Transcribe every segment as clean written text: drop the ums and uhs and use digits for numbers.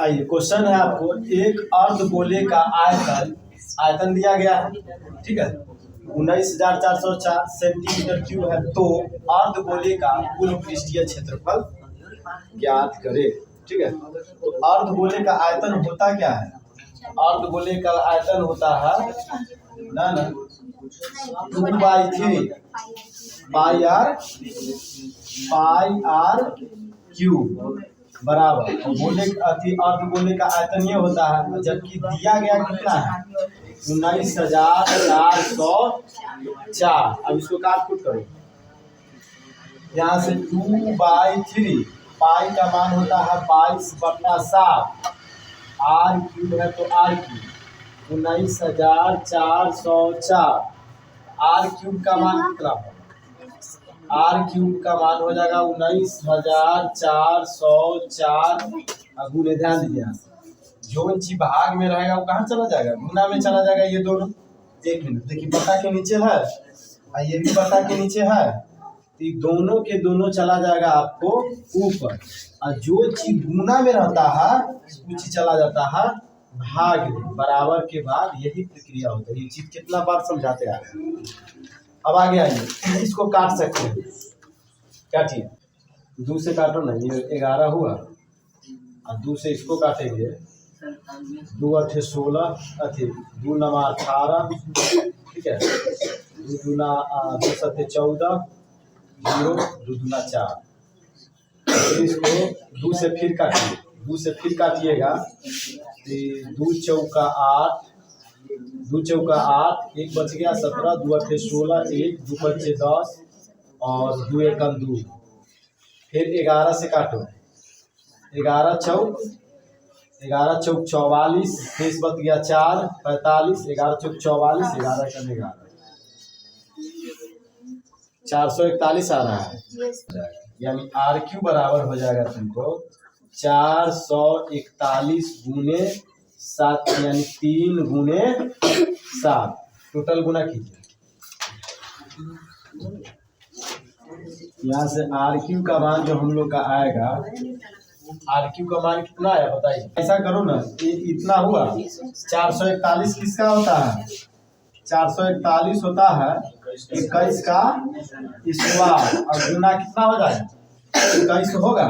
आइए क्वेश्चन है आपको, एक अर्धगोले का आयतन दिया गया है, ठीक है, 19,404 सेंटीमीटर क्यूब है। तो अर्धगोले का कुल पृष्ठीय क्षेत्रफल ज्ञात करे, ठीक है। तो अर्धगोले का आयतन होता क्या है? अर्धगोले का आयतन होता है ना 2/3 पाई आर क्यूब बराबर गोले अर्धगोले का आयतन ये होता है, जबकि दिया गया कितना है 19,404। अब इसको काट कूट करो, यहाँ से 2/3 पाई का मान होता है 22/7, आर क्यूब है तो आर क्यूब 19,404, आर क्यूब का मान कितना होगा? आर क्यूब का मान हो जाएगा 19,404 गुने, ध्यान दीजिए जो इंची भाग में रहेगा वो कहाँ चला जाएगा? गुना में चला जाएगा। ये दोनों एक मिनट देखिए, बटा के नीचे है और ये भी बटा के नीचे है, तो दोनों के दोनों चला जाएगा आपको ऊपर, और जो चीज गुना में रहता है वो चीज चला जाता है भाग में। बराबर के बाद यही प्रक्रिया होता है। ये चीज कितना बार समझाते आ रहे हैं। अब आगे आइए, इसको काट सकते हैं, काटिए, 2 से काटो ना, ये 11 हुआ और 2 से इसको काटेंगे, 2 8 16 अथी 2 9 18, ठीक है, 2 दूना 2 7 14, 0 2 दूना 4। इसको 2 से फिर काटिए, 2 से फिर काटिएगा, 2 चौका 8, 2 चौका 8, 1 बच गया 17, 2 8 16, 1 2 बचे 10 और 2 1 2। फिर 11 से काटो, 11 चौक 44, शेष बच गया 4 45, 11 चौक 44, 11 का 11, 441 आ रहा है, यानी आर क्यू बराबर हो जाएगा तुमको 441 गुने 7, यानी 3 गुने 7। टोटल गुना कीजिए, यहाँ से आर क्यू का मान जो हम लोग का आएगा, आर क्यू का मान कितना है बताइए। ऐसा करो ना, इतना हुआ 441 किसका होता है? 441 होता है 21 का स्क्वायर, और गुना कितना हो जाएगा? 21 होगा,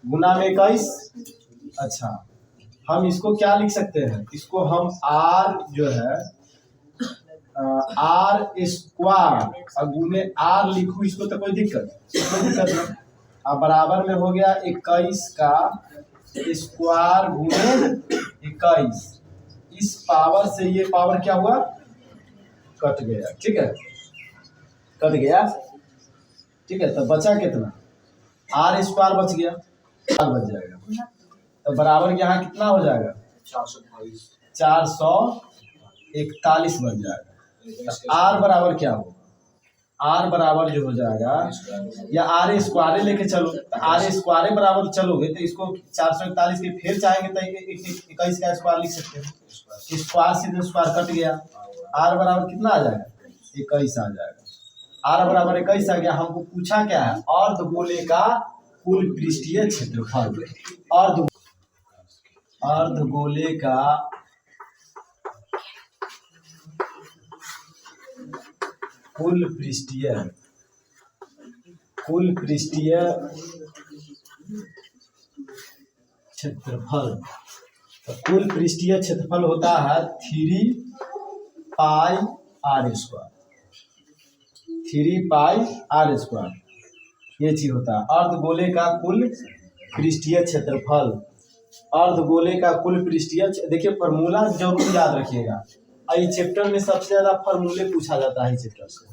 गुना में 21। अच्छा, हम इसको क्या लिख सकते हैं? इसको हम आर जो है आर स्क्वायर और गुने आर लिखूं, इसको तो कोई दिक्कत नहीं। अब बराबर में हो गया 21 का स्क्वायर गुने 21, इस पावर से ये पावर क्या हुआ? कट गया, ठीक है, कट गया, ठीक है। तो बचा कितना? आर स्क्वायर बच गया, बच जाएगा, तो बराबर यहाँ कितना हो जाएगा? 441 बन जाएगा। आर बराबर क्या होगा? आर बराबर जो हो जाएगा, या आर स्क्वायर लेके चलो, तो आर स्क्वायर बराबर चलोगे तो इसको 441 के फिर चाहेंगे तो 21 का स्क्वायर लिख सकते हैं। स्क्वायर से स्क्वायर कट गया, आर बराबर कितना आ जाएगा? 21 आ जाएगा। आर बराबर 21 आ गया। हमको पूछा क्या है? अर्धगोले का कुल पृष्ठीय क्षेत्रफल। अर्धगोले का कुल पृष्ठीय क्षेत्रफल। तो कुल पृष्ठीय क्षेत्रफल होता है 3 pi r square, 3 pi r square, ये चीज होता है अर्धगोले का कुल पृष्ठीय क्षेत्रफल। अर्धगोले का कुल पृष्ठीय, देखिए फॉर्मूला जरूर याद रखिएगा। इस चैप्टर में सबसे ज्यादा फार्मूले पूछा जाता है। इस चैप्टर से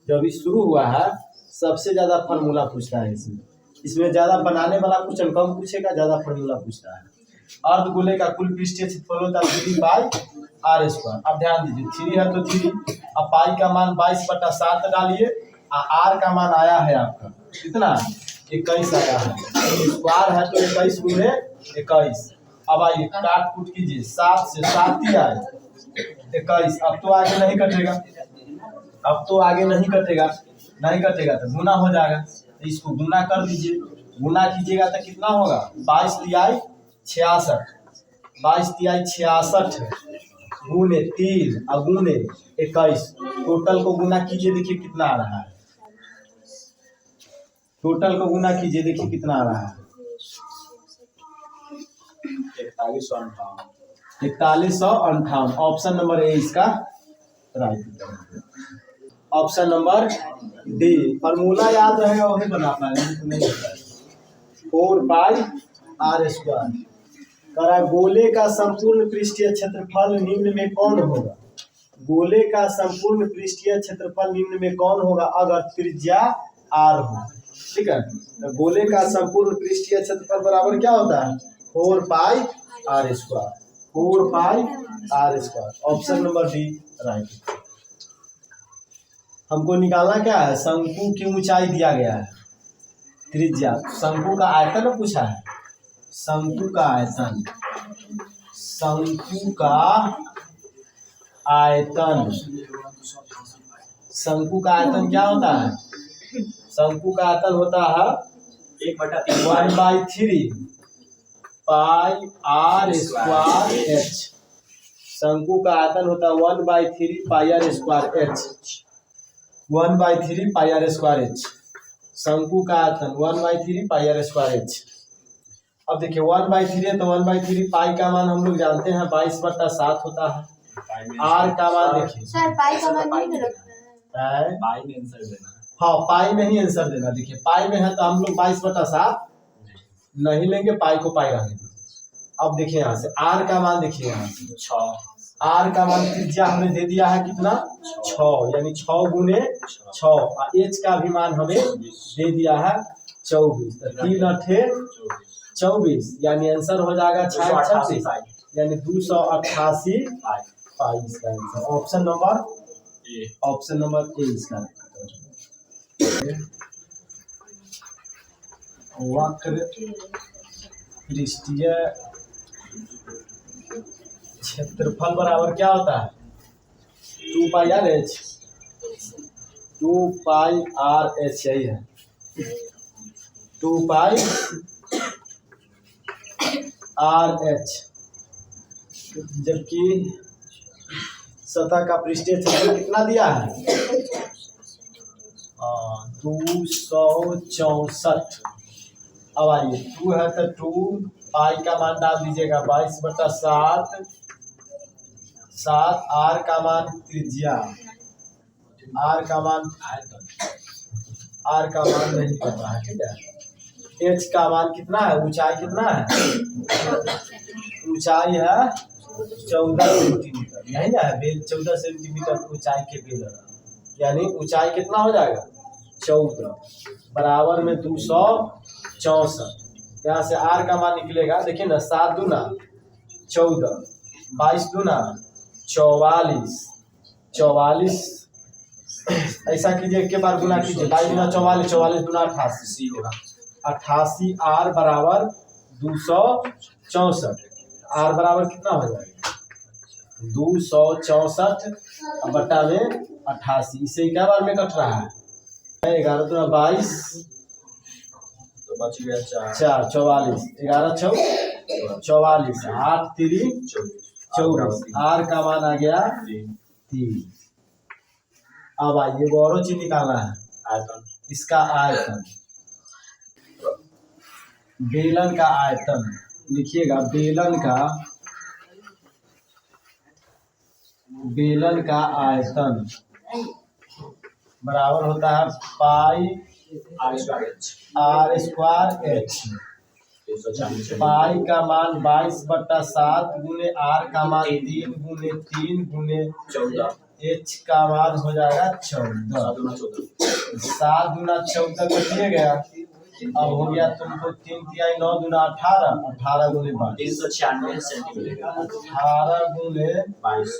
जब इस शुरू हुआ है सबसे ज्यादा फार्मूला पूछता है। इसमें ज्यादा बनाने वाला क्वेश्चन कम पूछेगा, ज्यादा फार्मूला पूछता है। अर्धगोले का कुल पृष्ठीय क्षेत्रफल होता है 3 पाई आर स्क्वायर। अब ध्यान दीजिए, 3 है तो 3, अब पाई का मान 22/7 डालिए, आर का मान आया है आपका कितना? 21 आया है। स्क्वायर है तो 21 गुने 21। अब आइए काट कूट कीजिए, 7 से 7 ही आए 21। अब तो आगे नहीं कटेगा, नहीं कटेगा तो गुना हो जाएगा। तो इसको गुना कर दीजिए, गुना कीजिएगा तो कितना होगा? 22 लिया 66, 22 तिहाई 66 गुने 3 और गुने 21, टोटल को गुना कीजिए, देखिए कितना आ रहा है। टोटल को गुना कीजिए, देखिए कितना आ रहा है। 4158। ऑप्शन नंबर ए इसका right. Option number D. Formula याद रहेगा वही बना पाएंगे। 4πr²। करा गोले का संपूर्ण पृष्ठीय क्षेत्रफल निम्न में कौन होगा? गोले का संपूर्ण पृष्ठीय क्षेत्रफल निम्न में कौन होगा अगर त्रिज्या r हो? ठीक है, तो गोले का संपूर्ण पृष्ठीय क्षेत्रफल बराबर क्या होता है? 4πr²। 4πr²। Option number D right. हमको निकालना क्या है? शंकु की ऊंचाई दिया गया है, त्रिज्या। शंकु का आयतन पूछा है। शंकु का आयतन, शंकु का आयतन, शंकु का आयतन क्या होता है? शंकु का आयतन होता है 1/3 πr²h। शंकु का आयतन होता है 1/3 πr²h। 1/3 πr²h। शंकु का आयतन 1/3 πr²h। अब देखिए 1/3 है तो 1/3 पाई का मान हम लोग जानते हैं 22/7 होता है। आर का मान देखिए सर पाई का मान नहीं रखना है, पाई में आंसर देना। हाँ, पाई में ही आंसर देना। देखिए पाई में है तो हम लोग 22/7 नहीं लेंगे, पाई को पाई रहने दीजिए। अब देखिए यहाँ से आर का मान, देखिए यहाँ से 6। आर का मान त्रिज्या हमें दे दिया है कितना? 6, यानी 6 गुने 6। और एच का भी मान हमें दे दिया है 24। तो 3 8 24, यानी आंसर हो जाएगा 636, यानी 288 पाई इसका answer. Option number A, option number A इसका। वक्र पृष्ठीय क्षेत्रफल बराबर क्या होता है? 2πr/h। 2πr/h यही है, 2πr/h। जबकि सतह का पृष्ठीय क्षेत्रफल कितना दिया है? 264। अब आइए 2 है तो 2 पाई का मान डाल दीजिएगा 22/7। 7 आर का मान त्रिज्या, आर का मान नहीं पता है, ठीक है। एच का मान कितना है? ऊंचाई कितना है? ऊंचाई है 14 सेंटीमीटर, नहीं ना? बेल 14 सेंटीमीटर ऊंचाई के बेल, यानी ऊंचाई कितना हो जाएगा? 14 बराबर में 264। यहाँ से आर का मान निकलेगा, देखिए ना, 7 दूना 14, 22 दूना 44, 44। ऐसा कीजिए, एक के बार गुना कीजिए, 22 दूना 44, 44 दूना 88 होगा। 88 आर बराबर 264। आर बराबर कितना हो जाएगा? 264 बटा में 88। इसे क्या बार में कट रहा है? 11 दूना 22, तो बच गया 4, 44, 11 4 44, 8 3 24। आर का मान आ गया 3। अब आइए और चीज निकालना है, आयतन। इसका आयतन, बेलन का आयतन लिखिएगा। बेलन का आयतन बराबर होता है πr²h। पाई का मान 22/7 गुने आर का मान 3 गुने 3 गुने 14। एच का मान हो जाएगा 14। 7 गुना 14 कटिए गया। अब हो गया तुमको 3 तिहाई 9 गुना 18, 18 गुने 396 सेंटीमीटर। 18 गुने 22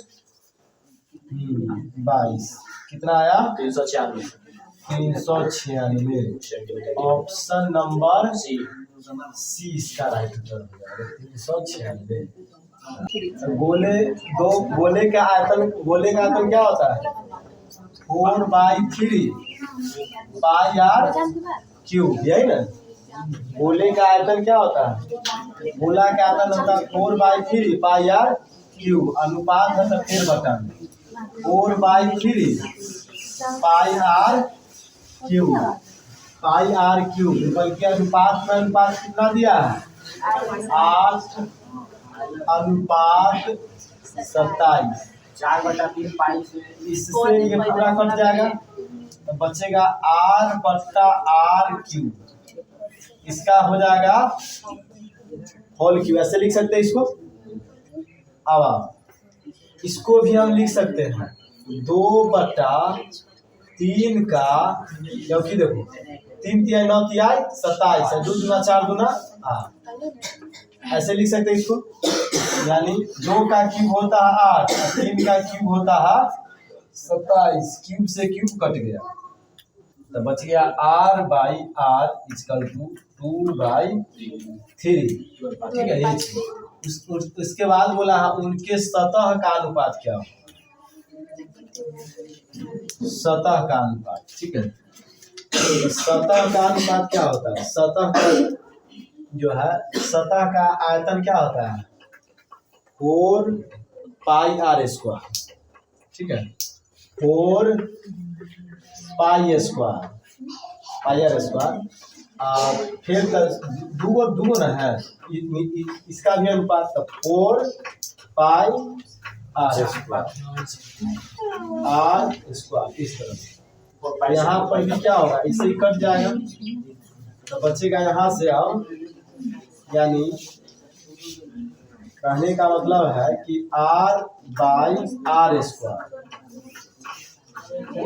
कितना आया? 396। ऑप्शन नंबर सी इसका राइट उत्तर हो जाएगा, 396। गोले का आयतन क्या होता है? 4/3 πr³ यही ना? गोले का आयतन क्या होता है? गोला का आयतन होता है 4/3 पाई आर क्यूब, अनुपात है तो फिर बटन 4/3 pi r cube, pi r cube, बल्कि अनुपात में अनुपात कितना दिया है? 8 अनुपात 27, 4/3 पाई से इससे ये पूरा कट जाएगा तो बचेगा r/r क्यूब, इसका हो जाएगा होल क्यूब। ऐसे लिख सकते हैं इसको। अब आप इसको भी हम लिख सकते हैं 2/3 का, क्योंकि देखो 3 तिहाई 9 तिहाई 27 है, 2 दूना 4 दूना 8, ऐसे लिख सकते हैं इसको। यानी 2 का क्यूब होता है 8, 3 का क्यूब होता है 27, क्यूब से क्यूब कट गया तो बच गया r/r इक्वल टू 2/3। ठीक है, ये उसके बाद बोला है उनके सतह का अनुपात क्या हो? सतह का अनुपात। ठीक है, सतह का अनुपात क्या होता है? सतह का जो है, सतह का आयतन क्या होता है? 4πr²। ठीक है, 4πr²। फिर दूगो ना है, इसका भी अनुपात 4πr²। इस तरह यहाँ पर भी क्या होगा? इससे कट जाएगा तो बचेगा यहाँ से अब, यानी कहने का मतलब है कि r/r²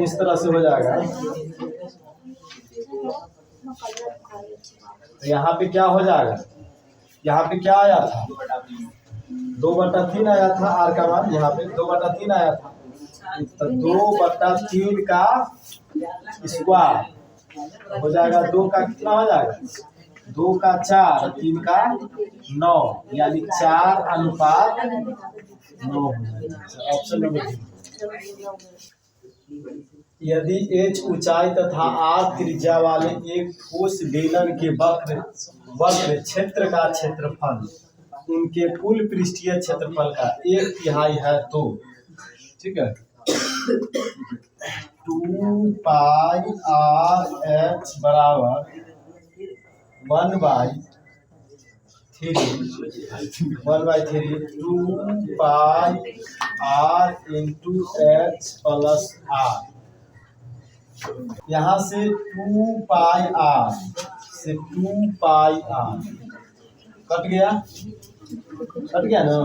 इस तरह से हो जाएगा। तो यहाँ पे क्या हो जाएगा? यहाँ पे क्या आया था? 2/3 आया था, आर का मान यहाँ पे 2/3 आया था, तो 2/3 का स्क्वायर हो जाएगा। 2 का कितना हो जाएगा? 2 का 4, 3 का 9, यानी 4/9 हो जाएगा। Option number D. यदि h ऊंचाई तथा r त्रिज्या वाले एक ठोस बेलन के वक्र क्षेत्र का क्षेत्रफल उनके कुल पृष्ठीय क्षेत्रफल का 1/3 है तो, ठीक है, 2πrh बराबर 1/3 2πr into h plus r। यहाँ से 2πr से 2πr कट गया ना,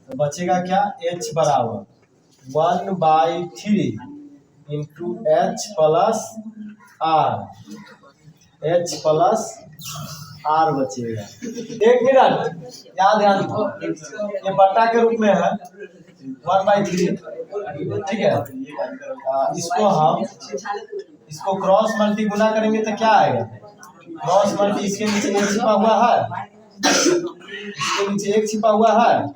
तो बचेगा क्या? h बराबर 1/3 इंटू h प्लस r बचेगा। 1 मिनट ध्यान दो, ये बट्टा के रूप में है 1/3। ठीक है, इसको क्रॉस मल्टी गुना करेंगे तो क्या आएगा? क्रॉस मल्टी इसके नीचे 1 छिपा हुआ है, इसके नीचे 1 छिपा हुआ है,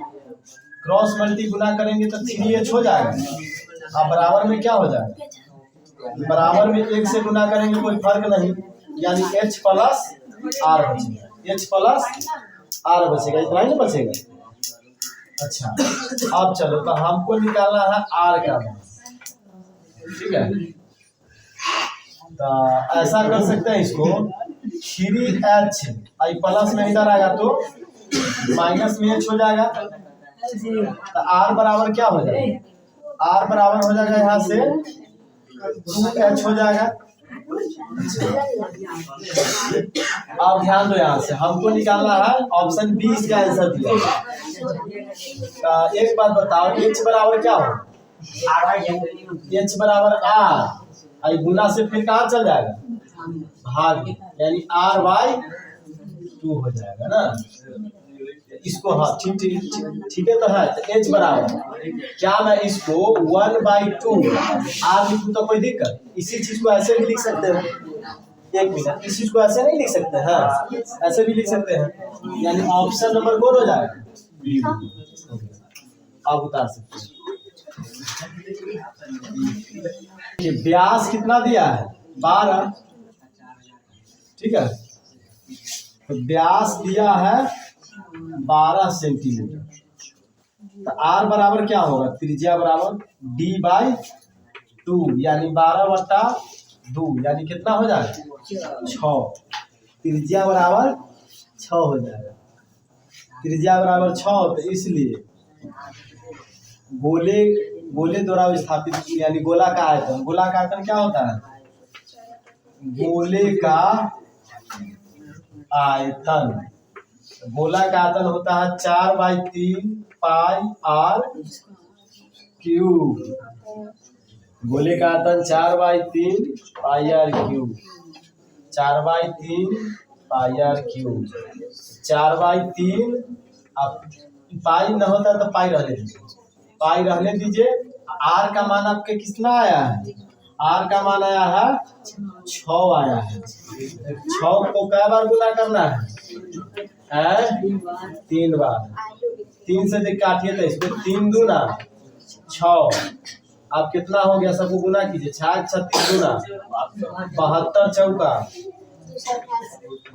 क्रॉस मल्टी गुना करेंगे तो 3h हो जाएगा। अब बराबर में क्या हो जाएगा? बराबर में 1 से गुना करेंगे कोई फर्क नहीं, यानी h प्लस r बचेगा, h प्लस r बचेगा, इतना ही बचेगा। अच्छा, अब चलो तो हमको निकालना है r का मान। ठीक है, तो ऐसा कर सकते हैं इसको 3h आई प्लस में इधर आएगा तो माइनस में h हो जाएगा, तो r बराबर क्या हो जाएगा? r बराबर हो जाएगा यहाँ से 2h हो जाएगा। अब ध्यान दो, यहाँ से हमको निकालना है ऑप्शन 20 का आंसर दिया। एक बात बताओ, h बराबर क्या हो? h बराबर r आई गुना से फिर कहाँ चल जाएगा? भाग, यानी r/2 हो जाएगा ना। इसको हाँ ठीक है, तो है तो h बराबर क्या, मैं इसको 1/2 r लिखूं तो कोई दिक्कत? इसी चीज को ऐसे भी लिख सकते हैं। 1 मिनट, इस चीज को ऐसे नहीं लिख सकते हैं, ऐसे भी लिख सकते हैं, यानी ऑप्शन नंबर कौन हो जाएगा? आप उतार सकते हैं। व्यास कितना दिया है? 12। ठीक है, तो व्यास दिया है 12 सेंटीमीटर। तो आर बराबर क्या होगा, त्रिज्या बराबर d/2 यानी 12/2 यानी कितना हो जाएगा 6। त्रिज्या बराबर 6 हो जाएगा। त्रिज्या बराबर 6, तो इसलिए गोले द्वारा विस्थापित यानी गोला का आयतन, गोला का आयतन क्या होता है, गोले का आयतन, गोला का आयतन होता है 4/3 पाई आर क्यूब। गोले का आयतन 4/3 pi r cube, 4/3 pi r cube. 4/3 अब पाई न होता तो पाई रहने दीजिए, पाई रहने दीजिए। आर का मान आपके कितना आया है, आर का मान आया है 6 आया है। 6 को कै बार गुना करना है 3 बार। 3 से देख काटिए तो इसको 3 दूना 6। आप कितना हो गया, सबको गुना कीजिए। 6 36 गुना 72 चौका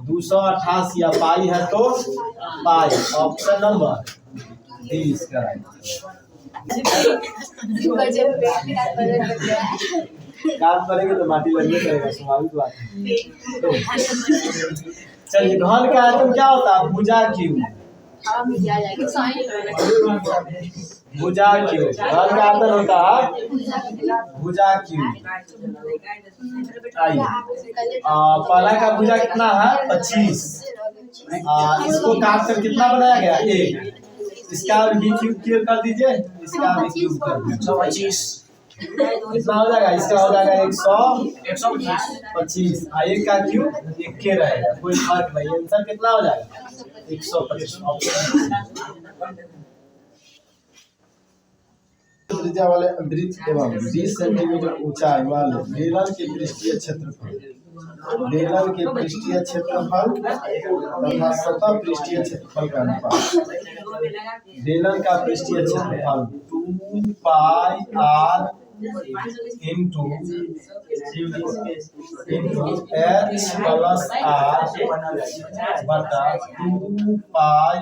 288 या पाई है तो पाई। ऑप्शन नंबर 20 का काम करेंगे तो माटी लगने करेगा, स्वाभाविक बात है। चलिए, घन का आयतन क्या होता है, भुजा क्यूब। भुजा क्यूब, घन का आयतन होता है भुजा क्यूब। आइए, पहला का भुजा कितना है 25। इसको काट कर कितना बनाया गया 1। इसका भी क्यूब क्लियर कर दीजिए, इसका भी क्यूब कर दीजिए। 125 कितना हो जाएगा, इसका हो जाएगा 125। एक का क्यूब 1 के रहेगा, कोई फर्क नहीं। आंसर कितना हो जाएगा 125। त्रिज्या वाले अंतरिक्ष एवं 20 सेंटीमीटर ऊंचाई वाले बेलन के पृष्ठीय क्षेत्रफल, बेलन के पृष्ठीय क्षेत्रफल तथा सतह पृष्ठीय क्षेत्रफल का अनुपात। बेलन का पृष्ठीय क्षेत्रफल 2 pi r into h plus r बटा 2 pi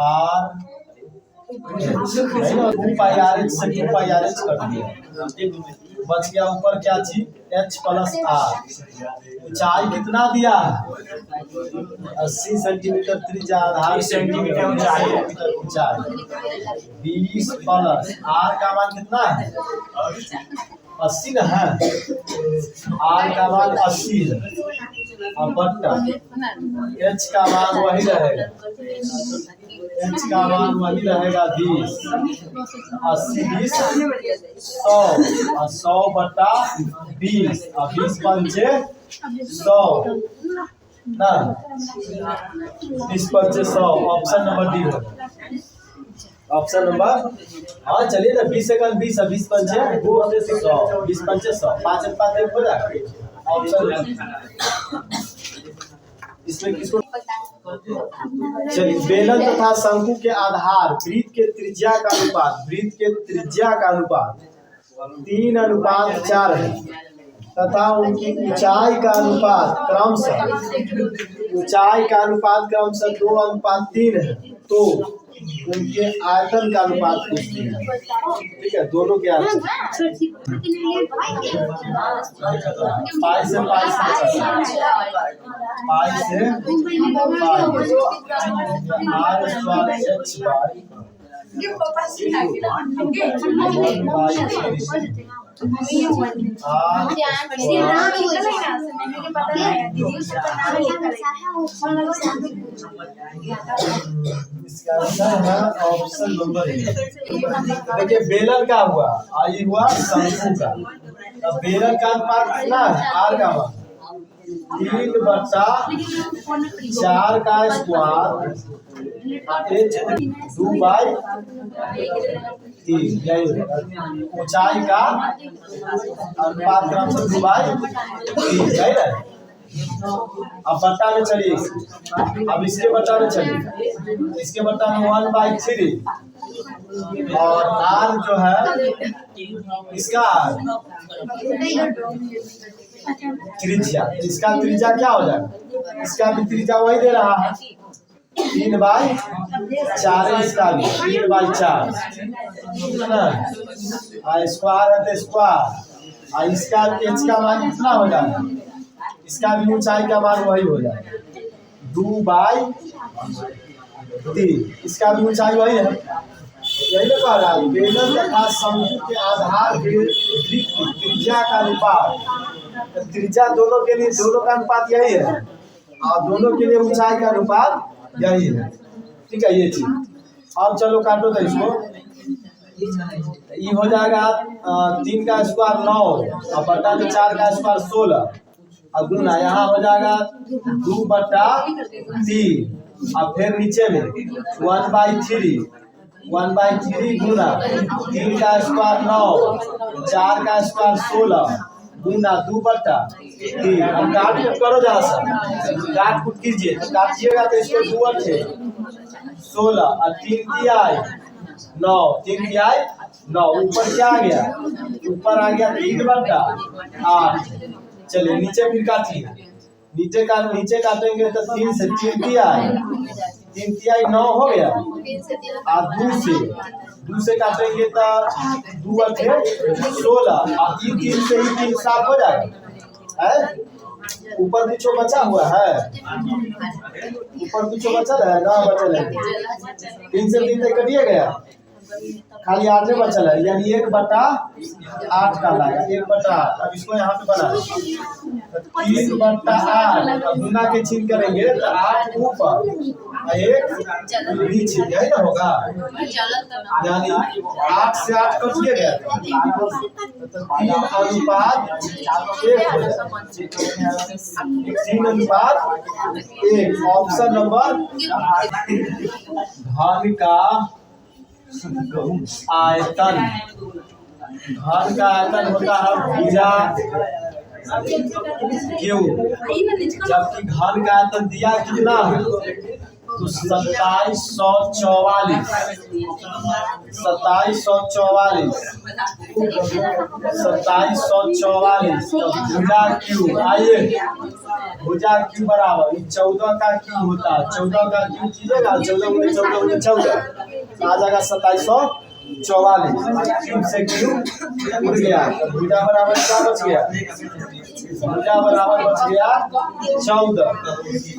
r 2 pi r h से 2 पाई आर एच कर दिया, बच गया ऊपर क्या चीज एच प्लस आर। ऊंचाई कितना दिया है 80 सेंटीमीटर त्रिज्या, आधार सेंटीमीटर ऊंचाई 20 प्लस आर का मान कितना है 80 ना है, आर का मान 80 है। अब बट्टा एच का मान वही रहेगा, एच का मान वही रहेगा 20। 80 20 100 और 100 बटा 20 और 20 पंचे 100 ना, 20 पंचे 100। ऑप्शन नंबर डी है, ऑप्शन नंबर। हाँ चलिए ना, 20 सेकंड 20 और 20 पंचे 100, 20 पंचे 100, 5 और 5 हो जाएगा। ऑप्शन इसमें किसको, चलिए, बेलन तथा शंकु के आधार वृत्त के त्रिज्या का अनुपात, वृत्त के त्रिज्या का अनुपात 3:4 है तथा उनकी ऊंचाई का अनुपात क्रमशः, ऊंचाई का अनुपात क्रमशः 2:3 है। तो उनके आयतन का अनुपात पूछते हैं, ठीक है, दोनों के आयतन। पाई से पाई इसका आंसर है ऑप्शन नंबर ए। देखिए, बेलन का हुआ, आई हुआ शंकु का। अब बेलन का अनुपात कितना है, आर का मान 3/4 का स्क्वायर 2/3। ऊंचाई का अनुपात क्रमशः 2/3 है ना। अब बट्टा में चलिए, अब इसके बट्टा में चलिए, इसके बट्टा में 1/3 और आर जो है इसका त्रिज्या, इसका त्रिज्या क्या हो जाएगा? इसका भी त्रिज्या वही दे रहा है 3/4, इसका भी 3/4 है ना। स्क्वायर है तो स्क्वायर, इसका एच का मान कितना हो जाएगा? इसका भी ऊंचाई का मान वही हो जाएगा 2/3, इसका भी ऊंचाई वही है। यही तो कह रहा है बेलन तथा शंकु के आधार के त्रिज्या का अनुपात, त्रिज्या दोनों के लिए दोनों का अनुपात यही है और दोनों के लिए ऊंचाई का अनुपात यही है। ठीक है ये चीज। अब चलो काटो तो इसको, ये हो जाएगा 3 का स्क्वायर 9 और बटा में 4 का स्क्वायर 16 और गुना यहाँ हो जाएगा 2/3 और फिर नीचे में 1/3 गुना 3 का स्क्वायर 9 4 का स्क्वायर 16 गुना 2/3। अब काट कुट करो जरा सा, काट कुट कीजिए तो काटिएगा तो इसको 2 थे 16 और 3 तिहाई 9, 3 तिहाई 9, ऊपर क्या आ गया? ऊपर आ गया 3/8। चलिए नीचे फिर काटिए, नीचे काटेंगे तो 3 से 3 तिहाई 9 हो गया और 2 से काटेंगे तो 2 थे 16 और 3 से ही 3 साफ हो जाएगा है। ऊपर कुछ बचा हुआ है, ऊपर कुछ बचल है ना? बचल है 3 से 3 तक कटिए गया, खाली 8 बचल है यानी 1/8 का लाएगा 1/8। अब इसको यहाँ पे बना 3/8 गुना के छीन करेंगे तो 8 ऊपर 1 नीचे, यही ना होगा यानी 8 से 8 कटिए गया तो 3/1। ऑप्शन नंबर धन का आयतन, धन का आयतन होता है भुजा क्यू, जबकि घन का आयतन दिया कितना है तो 2744 तो भुजा क्यू। आइए भुजा क्यू बराबर 14 का क्यू होता है, 14 का क्यू कीजिएगा 14 आ जाएगा 2744। क्यूब से क्यूब उड़ गया, भुजा बराबर क्या बच गया? भुजा बराबर बच गया 14।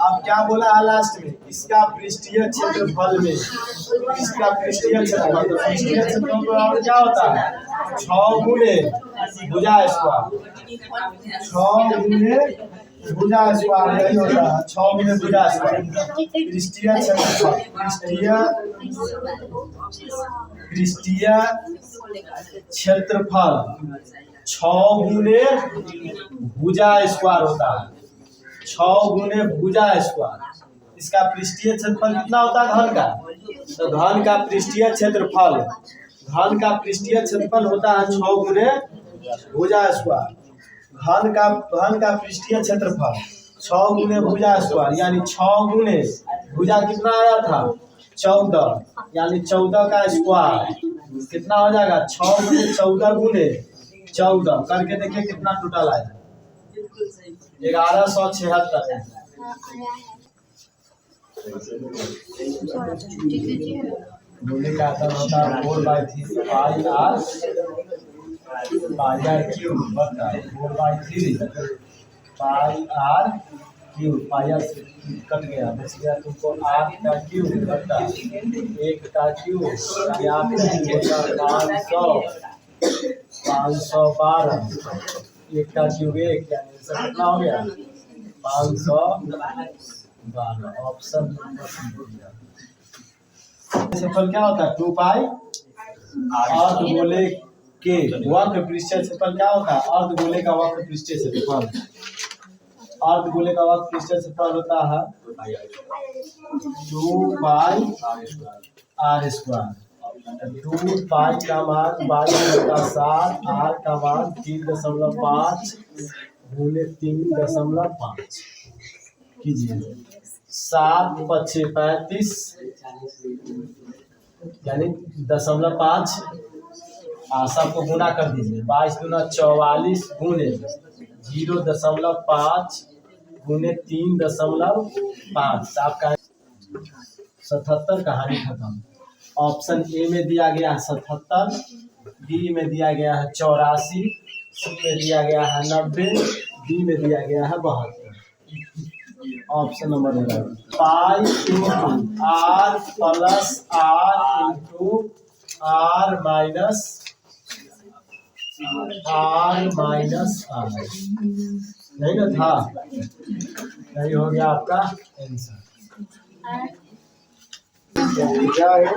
अब क्या बोला है लास्ट में? इसका पृष्ठीय क्षेत्रफल में, इसका पृष्ठीय क्षेत्रफल, तो पृष्ठीय क्षेत्रफल बराबर क्या होता है? 6 गुणे भुजा स्क्वायर, 6 गुणे भुजा स्क्वायर यही होता है 6 गुणे भुजा स्क्वायर। पृष्ठीय क्षेत्रफल, पृष्ठीय क्षेत्रफल 6 गुणे भुजा स्क्वायर होता है, 6 गुणे भुजा स्क्वायर। इसका पृष्ठीय क्षेत्रफल कितना होता है घन का? तो घन का पृष्ठीय क्षेत्रफल, घन का पृष्ठीय क्षेत्रफल होता है 6 गुणे भुजा स्क्वायर। घन का पृष्ठीय क्षेत्रफल 6 गुणे भुजा स्क्वायर यानी 6 गुणे भुजा कितना आया था? 14 यानी 14 का स्क्वायर कितना हो जाएगा? 6 गुणे 14 गुणे 14 करके देखिए कितना टोटल आया 1176। बोले का आंसर होता है 4/3 पाई r क्यूब बटा 4/3 पाई r क्यूब। पाई r से कट गया, बच गया तुमको r का क्यूब बटा 1 का क्यूब यानी 8 का क्यूब होता है 512। 1 का क्यूब 1 यानी आंसर कितना हो गया? 512। ऑप्शन क्षेत्रफल क्या होता है? 2 पाई अर्धगोले के वक्र पृष्ठीय क्षेत्रफल क्या होता है? अर्धगोले का वक्र पृष्ठीय क्षेत्रफल, अर्धगोले का वक्र पृष्ठीय क्षेत्रफल होता है 2 पाई r स्क्वायर। 2 पाई का मान 22/7, r का मान 3.5 गुणे 3.5 कीजिए। 7 × 5 = 35 यानी 0.5 सबको गुना कर दीजिए। 22 × 44 गुणे 0.5 गुने 3.5 आपका 77 कहानी खत्म। ऑप्शन ए में दिया गया है 77, बी में दिया गया है 84, सी में दिया गया है 90, डी में दिया गया है 72। Option number 11 pi into r plus r into r minus r. नहीं ना था, नहीं हो गया आपका आंसर। क्या है?